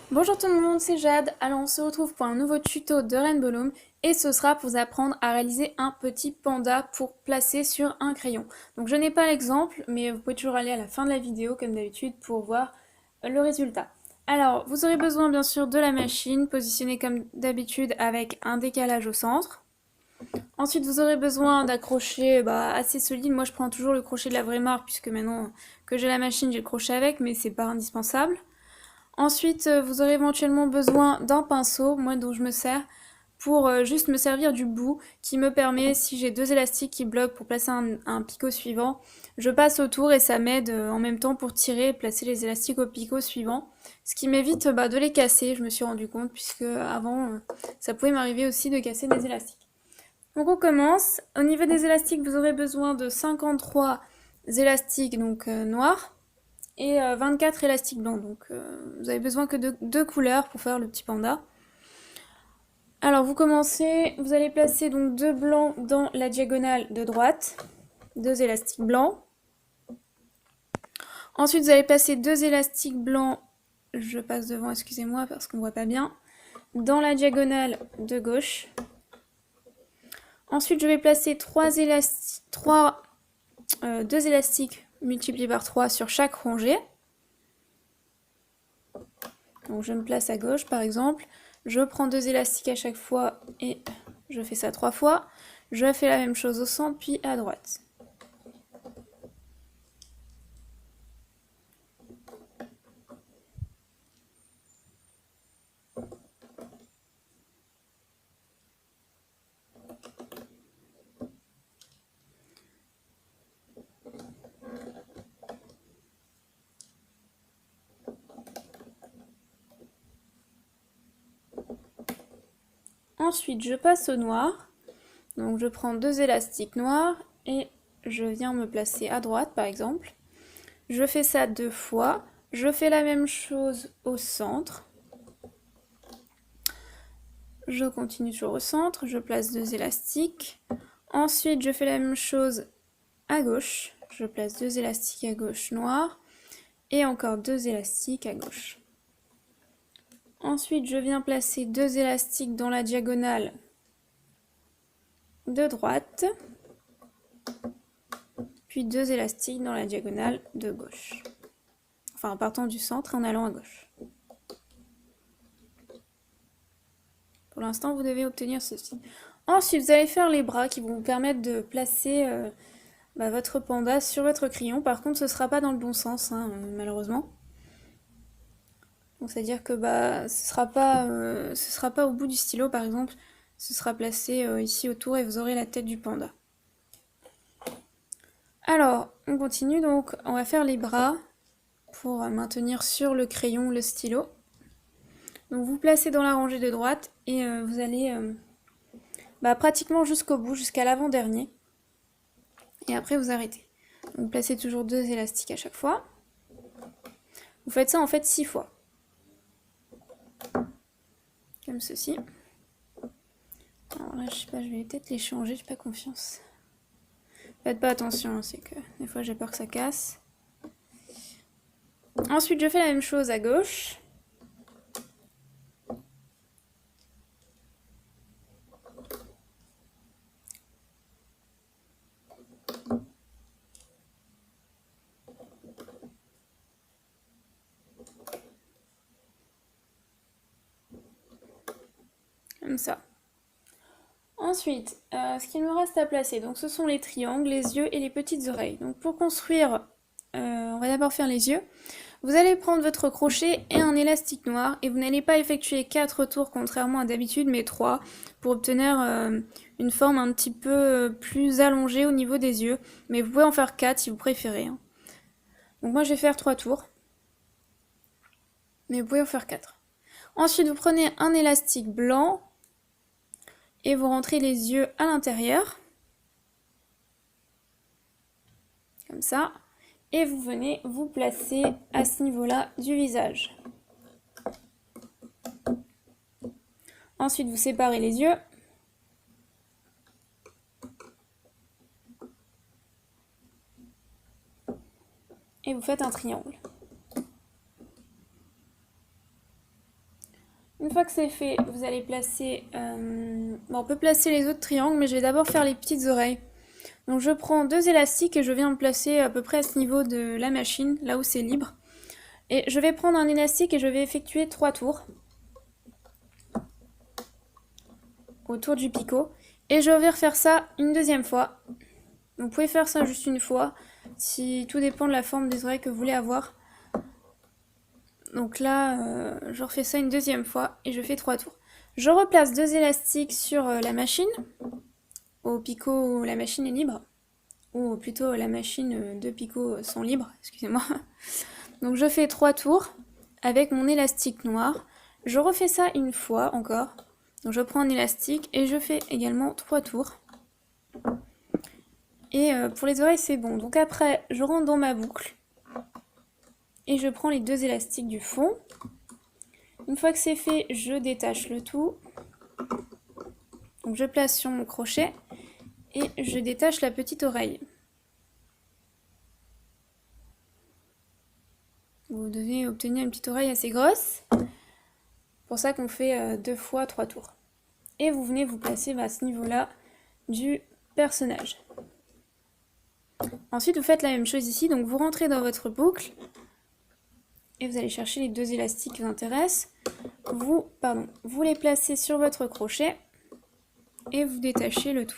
Bonjour tout le monde, c'est Jade. Alors on se retrouve pour un nouveau tuto de Rainbow Loom et ce sera pour vous apprendre à réaliser un petit panda pour placer sur un crayon. Donc je n'ai pas l'exemple, mais vous pouvez toujours aller à la fin de la vidéo comme d'habitude pour voir le résultat. Alors vous aurez besoin bien sûr de la machine positionnée comme d'habitude avec un décalage au centre. Ensuite vous aurez besoin d'un crochet assez solide. Moi je prends toujours le crochet de la vraie marque puisque maintenant que j'ai la machine j'ai le crochet avec, mais c'est pas indispensable. Ensuite, vous aurez éventuellement besoin d'un pinceau, moi dont je me sers, pour juste me servir du bout, qui me permet, si j'ai deux élastiques qui bloquent pour placer un picot suivant, je passe autour et ça m'aide en même temps pour tirer et placer les élastiques au picot suivant. Ce qui m'évite de les casser, je me suis rendu compte, puisque avant, ça pouvait m'arriver aussi de casser des élastiques. Donc on commence. Au niveau des élastiques, vous aurez besoin de 53 élastiques noirs et 24 élastiques blancs. Donc vous avez besoin que de deux couleurs pour faire le petit panda. Alors vous commencez, vous allez placer donc deux blancs dans la diagonale de droite, deux élastiques blancs. Ensuite vous allez placer deux élastiques blancs, je passe devant, excusez-moi parce qu'on voit pas bien, dans la diagonale de gauche. Ensuite je vais placer deux élastiques multipliés par 3 sur chaque rangée. Donc je me place à gauche par exemple, je prends deux élastiques à chaque fois et je fais ça 3 fois. Je fais la même chose au centre puis à droite. Ensuite je passe au noir, donc je prends deux élastiques noirs et je viens me placer à droite par exemple. Je fais ça 2 fois, je fais la même chose au centre. Je continue toujours au centre, je place deux élastiques. Ensuite je fais la même chose à gauche, je place deux élastiques à gauche noirs et encore deux élastiques à gauche. Ensuite, je viens placer deux élastiques dans la diagonale de droite, puis deux élastiques dans la diagonale de gauche. Enfin, en partant du centre et en allant à gauche. Pour l'instant, vous devez obtenir ceci. Ensuite, vous allez faire les bras qui vont vous permettre de placer votre panda sur votre crayon. Par contre, ce ne sera pas dans le bon sens, hein, malheureusement. Donc, c'est-à-dire que ce sera pas au bout du stylo, par exemple. Ce sera placé ici autour et vous aurez la tête du panda. Alors, on continue, donc on va faire les bras pour maintenir sur le crayon le stylo. Donc vous placez dans la rangée de droite et vous allez pratiquement jusqu'au bout, jusqu'à l'avant-dernier. Et après vous arrêtez. Donc vous placez toujours deux élastiques à chaque fois. Vous faites ça en fait 6 fois. Comme ceci. Alors là, je sais pas, je vais peut-être les changer, j'ai pas confiance. Faites pas attention, c'est que des fois j'ai peur que ça casse. Ensuite, je fais la même chose à gauche. Comme ça. Ensuite, ce qu'il me reste à placer, donc ce sont les triangles, les yeux et les petites oreilles. Donc pour construire, on va d'abord faire les yeux. Vous allez prendre votre crochet et un élastique noir et vous n'allez pas effectuer 4 tours contrairement à d'habitude, mais 3 pour obtenir une forme un petit peu plus allongée au niveau des yeux. Mais vous pouvez en faire 4 si vous préférez, hein. Donc moi je vais faire 3 tours, mais vous pouvez en faire 4. Ensuite vous prenez un élastique blanc et vous rentrez les yeux à l'intérieur, comme ça, et vous venez vous placer à ce niveau-là du visage. Ensuite, vous séparez les yeux. Et vous faites un triangle. Une fois que c'est fait, vous allez placer... on peut placer les autres triangles, mais je vais d'abord faire les petites oreilles. Donc je prends 2 élastiques et je viens me placer à peu près à ce niveau de la machine, là où c'est libre. Et je vais prendre un élastique et je vais effectuer 3 tours autour du picot. Et je vais refaire ça une deuxième fois. Vous pouvez faire ça juste une fois, si tout dépend de la forme des oreilles que vous voulez avoir. Donc là, je refais ça une deuxième fois et je fais 3 tours. Je replace 2 élastiques sur la machine, au picot où la machine est libre, ou plutôt la machine de picot sont libres, excusez-moi. Donc je fais 3 tours avec mon élastique noir. Je refais ça une fois encore. Donc je prends un élastique et je fais également 3 tours. Et pour les oreilles c'est bon. Donc après je rentre dans ma boucle. Et je prends les 2 élastiques du fond. Une fois que c'est fait, je détache le tout. Donc je place sur mon crochet et je détache la petite oreille. Vous devez obtenir une petite oreille assez grosse. C'est pour ça qu'on fait 2 fois 3 tours. Et vous venez vous placer à ce niveau-là du personnage. Ensuite, vous faites la même chose ici. Donc vous rentrez dans votre boucle. Et vous allez chercher les 2 élastiques qui vous intéressent. Vous les placez sur votre crochet et vous détachez le tout.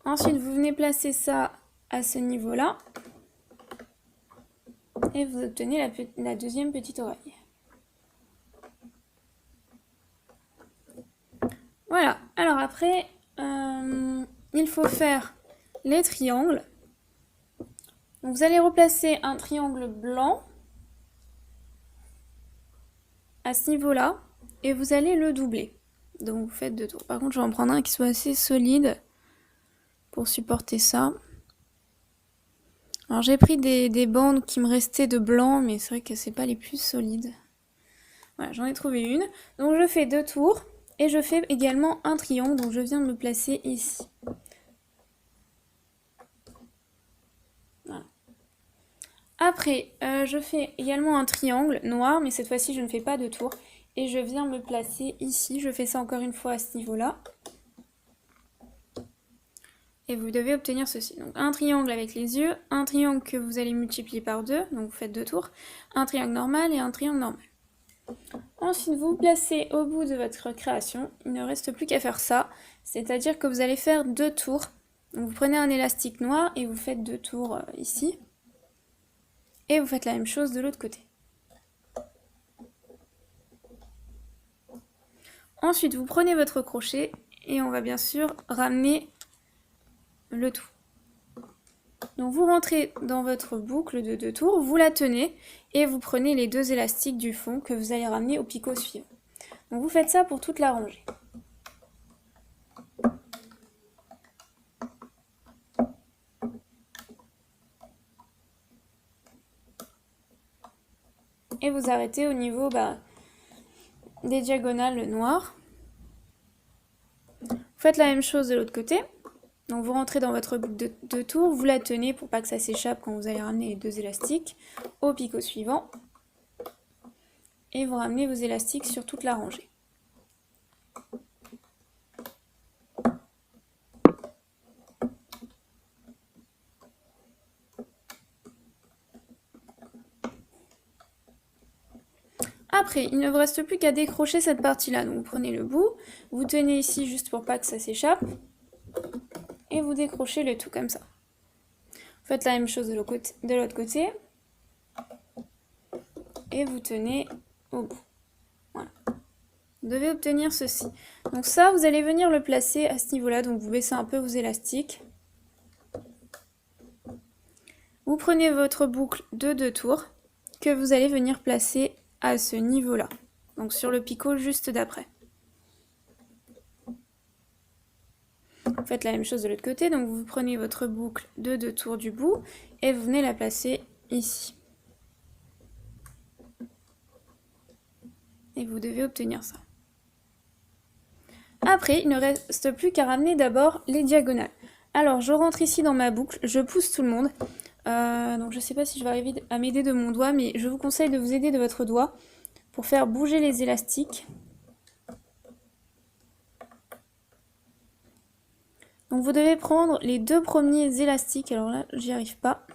Ensuite, vous venez placer ça à ce niveau-là et vous obtenez la deuxième petite oreille. Voilà, alors après, il faut faire les triangles. Donc vous allez replacer un triangle blanc à ce niveau-là et vous allez le doubler. Donc vous faites 2 tours. Par contre, je vais en prendre un qui soit assez solide pour supporter ça. Alors j'ai pris des bandes qui me restaient de blanc, mais c'est vrai que c'est pas les plus solides. Voilà, j'en ai trouvé une. Donc je fais 2 tours et je fais également un triangle, donc je viens de me placer ici. Voilà. Après, je fais également un triangle noir, mais cette fois-ci je ne fais pas de tour. Et je viens me placer ici, je fais ça encore une fois à ce niveau-là. Et vous devez obtenir ceci. Donc un triangle avec les yeux, un triangle que vous allez multiplier par 2, donc vous faites 2 tours, un triangle normal et un triangle normal. Ensuite, vous vous placez au bout de votre création, il ne reste plus qu'à faire ça, c'est-à-dire que vous allez faire 2 tours. Donc vous prenez un élastique noir et vous faites 2 tours ici. Et vous faites la même chose de l'autre côté. Ensuite, vous prenez votre crochet et on va bien sûr ramener le tout. Donc vous rentrez dans votre boucle de 2 tours, vous la tenez et vous prenez les 2 élastiques du fond que vous allez ramener au picot suivant. Donc vous faites ça pour toute la rangée. Et vous arrêtez au niveau des diagonales noires. Vous faites la même chose de l'autre côté. Donc vous rentrez dans votre boucle de 2 tours, vous la tenez pour pas que ça s'échappe quand vous allez ramener les 2 élastiques au picot suivant. Et vous ramenez vos élastiques sur toute la rangée. Après, il ne vous reste plus qu'à décrocher cette partie-là. Donc vous prenez le bout, vous tenez ici juste pour pas que ça s'échappe. Et vous décrochez le tout comme ça. Vous faites la même chose de l'autre côté. Et vous tenez au bout. Voilà. Vous devez obtenir ceci. Donc ça, vous allez venir le placer à ce niveau-là. Donc vous baissez un peu vos élastiques. Vous prenez votre boucle de 2 tours que vous allez venir placer à ce niveau-là. Donc sur le picot juste d'après. Vous faites la même chose de l'autre côté. Donc vous prenez votre boucle de 2 tours du bout et vous venez la placer ici. Et vous devez obtenir ça. Après, il ne reste plus qu'à ramener d'abord les diagonales. Alors, je rentre ici dans ma boucle, je pousse tout le monde. Donc je ne sais pas si je vais arriver à m'aider de mon doigt, mais je vous conseille de vous aider de votre doigt pour faire bouger les élastiques. Donc vous devez prendre les 2 premiers élastiques. Alors là, j'y arrive pas.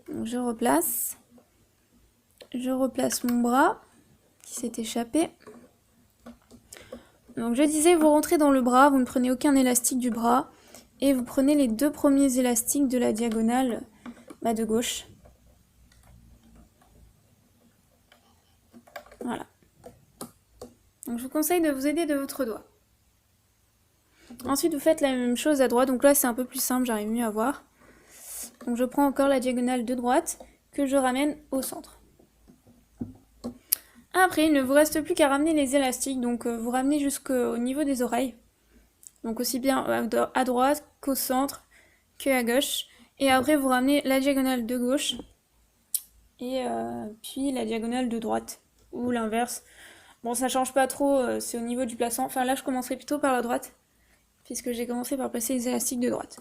Donc je replace. Je replace mon bras qui s'est échappé. Donc je disais, vous rentrez dans le bras, vous ne prenez aucun élastique du bras et vous prenez les 2 premiers élastiques de la diagonale de gauche. Voilà. Donc je vous conseille de vous aider de votre doigt. Ensuite vous faites la même chose à droite, donc là c'est un peu plus simple, j'arrive mieux à voir. Donc je prends encore la diagonale de droite que je ramène au centre. Après, il ne vous reste plus qu'à ramener les élastiques, donc vous ramenez jusqu'au niveau des oreilles. Donc aussi bien à droite qu'au centre, qu'à gauche. Et après, vous ramenez la diagonale de gauche et puis la diagonale de droite, ou l'inverse. Bon, ça change pas trop, c'est au niveau du plaçant. Enfin là, je commencerai plutôt par la droite, puisque j'ai commencé par placer les élastiques de droite.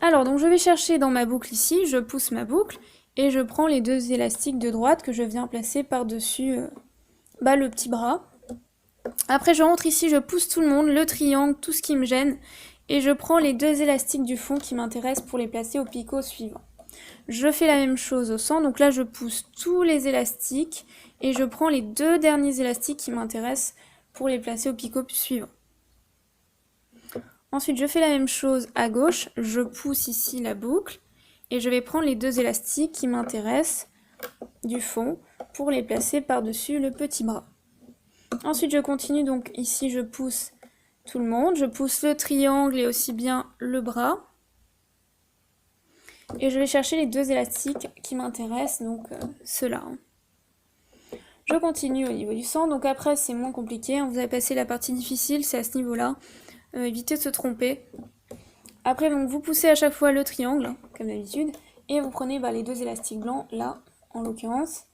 Alors, donc je vais chercher dans ma boucle ici, je pousse ma boucle, et je prends les 2 élastiques de droite que je viens placer par-dessus le petit bras. Après je rentre ici, je pousse tout le monde, le triangle, tout ce qui me gêne, et je prends les 2 élastiques du fond qui m'intéressent pour les placer au picot suivant. Je fais la même chose au centre, donc là je pousse tous les élastiques, et je prends les 2 derniers élastiques qui m'intéressent pour les placer au picot suivant. Ensuite je fais la même chose à gauche, je pousse ici la boucle, et je vais prendre les 2 élastiques qui m'intéressent du fond pour les placer par-dessus le petit bras. Ensuite je continue, donc ici je pousse tout le monde, je pousse le triangle et aussi bien le bras. Et je vais chercher les 2 élastiques qui m'intéressent, donc ceux-là. Je continue au niveau du centre, donc après c'est moins compliqué, vous avez passé la partie difficile, c'est à ce niveau-là. Évitez de se tromper. Après donc vous poussez à chaque fois le triangle, comme d'habitude, et vous prenez les 2 élastiques blancs, là en l'occurrence.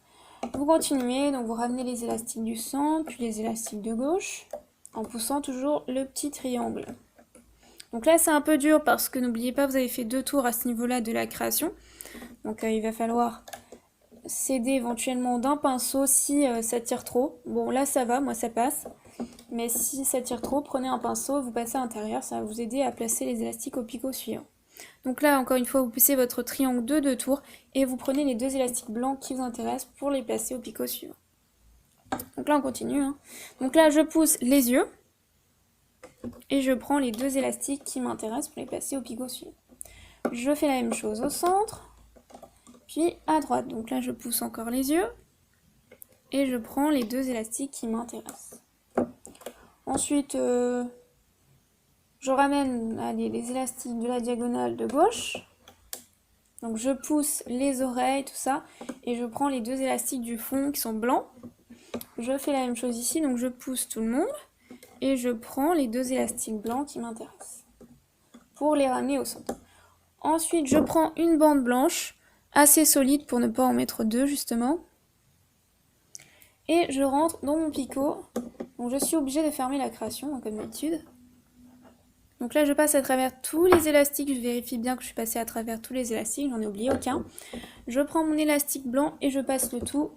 Vous continuez, donc vous ramenez les élastiques du centre, puis les élastiques de gauche, en poussant toujours le petit triangle. Donc là c'est un peu dur parce que n'oubliez pas, vous avez fait 2 tours à ce niveau-là de la création. Donc il va falloir s'aider éventuellement d'un pinceau si ça tire trop. Bon là ça va, moi ça passe. Mais si ça tire trop, prenez un pinceau, vous passez à l'intérieur, ça va vous aider à placer les élastiques au picot suivant. Donc là, encore une fois, vous poussez votre triangle de 2 tours et vous prenez les 2 élastiques blancs qui vous intéressent pour les placer au picot suivant. Donc là, on continue. Donc là, je pousse les yeux et je prends les 2 élastiques qui m'intéressent pour les placer au picot suivant. Je fais la même chose au centre, puis à droite. Donc là, je pousse encore les yeux et je prends les 2 élastiques qui m'intéressent. Ensuite, je ramène les élastiques de la diagonale de gauche. Donc je pousse les oreilles, tout ça, et je prends les 2 élastiques du fond qui sont blancs. Je fais la même chose ici, donc je pousse tout le monde, et je prends les 2 élastiques blancs qui m'intéressent, pour les ramener au centre. Ensuite, je prends une bande blanche, assez solide pour ne pas en mettre 2 justement, et je rentre dans mon picot. Donc je suis obligée de fermer la création, comme d'habitude. Donc là, je passe à travers tous les élastiques, je vérifie bien que je suis passée à travers tous les élastiques, j'en ai oublié aucun. Je prends mon élastique blanc et je passe le tout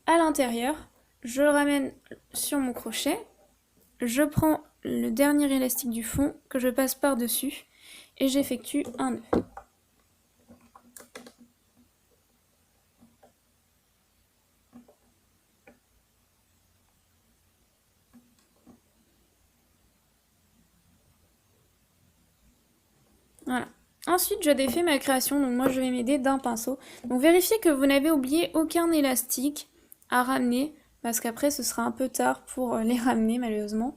à l'intérieur. Je le ramène sur mon crochet. Je prends le dernier élastique du fond que je passe par-dessus et j'effectue un nœud. Voilà. Ensuite, je défais ma création, donc moi je vais m'aider d'un pinceau. Donc vérifiez que vous n'avez oublié aucun élastique à ramener, parce qu'après ce sera un peu tard pour les ramener malheureusement.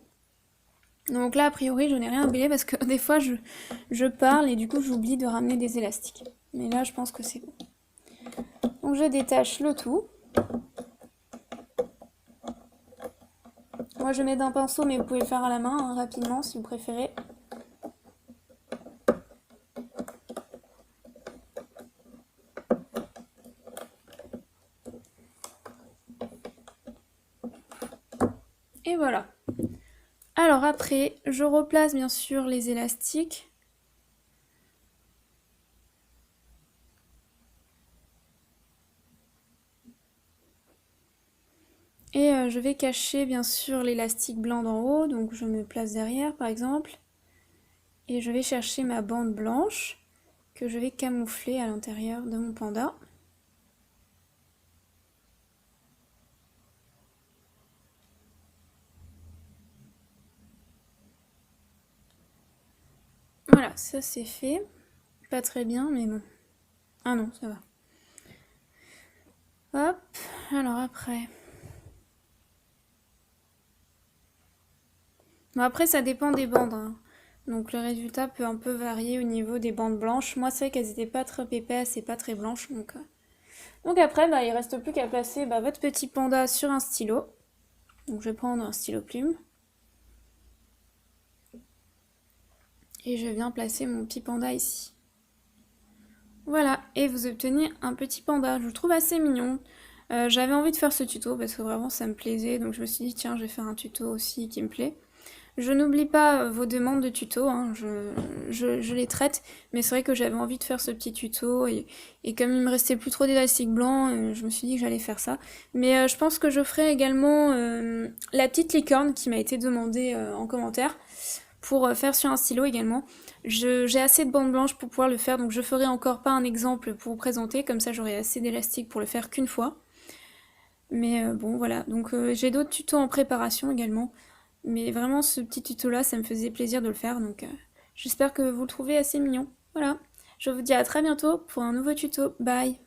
Donc là, a priori, je n'ai rien oublié parce que des fois je parle et du coup j'oublie de ramener des élastiques. Mais là, je pense que c'est bon. Donc je détache le tout. Moi je mets d'un pinceau, mais vous pouvez le faire à la main rapidement si vous préférez. Et voilà. Alors après, je replace bien sûr les élastiques. Et je vais cacher bien sûr l'élastique blanc d'en haut, donc je me place derrière par exemple. Et je vais chercher ma bande blanche que je vais camoufler à l'intérieur de mon panda. Voilà, ça c'est fait. Pas très bien, mais bon. Ah non, ça va. Hop, alors après. Bon, après, ça dépend des bandes, hein. Donc le résultat peut un peu varier au niveau des bandes blanches. Moi, c'est vrai qu'elles n'étaient pas très épaisses et pas très blanches. Donc après, bah, il reste plus qu'à placer votre petit panda sur un stylo. Donc je vais prendre un stylo plume. Et je viens placer mon petit panda ici. Voilà, et vous obtenez un petit panda. Je le trouve assez mignon. J'avais envie de faire ce tuto parce que vraiment ça me plaisait. Donc je me suis dit, tiens, je vais faire un tuto aussi qui me plaît. Je n'oublie pas vos demandes de tuto, hein, je les traite, mais c'est vrai que j'avais envie de faire ce petit tuto, et comme il me restait plus trop d'élastique blanc, je me suis dit que j'allais faire ça. Mais je pense que je ferai également la petite licorne qui m'a été demandée en commentaire, pour faire sur un stylo également. J'ai assez de bandes blanches pour pouvoir le faire, donc je ferai encore pas un exemple pour vous présenter, comme ça j'aurai assez d'élastique pour le faire qu'une fois. Mais bon voilà, donc j'ai d'autres tutos en préparation également. Mais vraiment, ce petit tuto-là, ça me faisait plaisir de le faire, donc j'espère que vous le trouvez assez mignon. Voilà, je vous dis à très bientôt pour un nouveau tuto. Bye!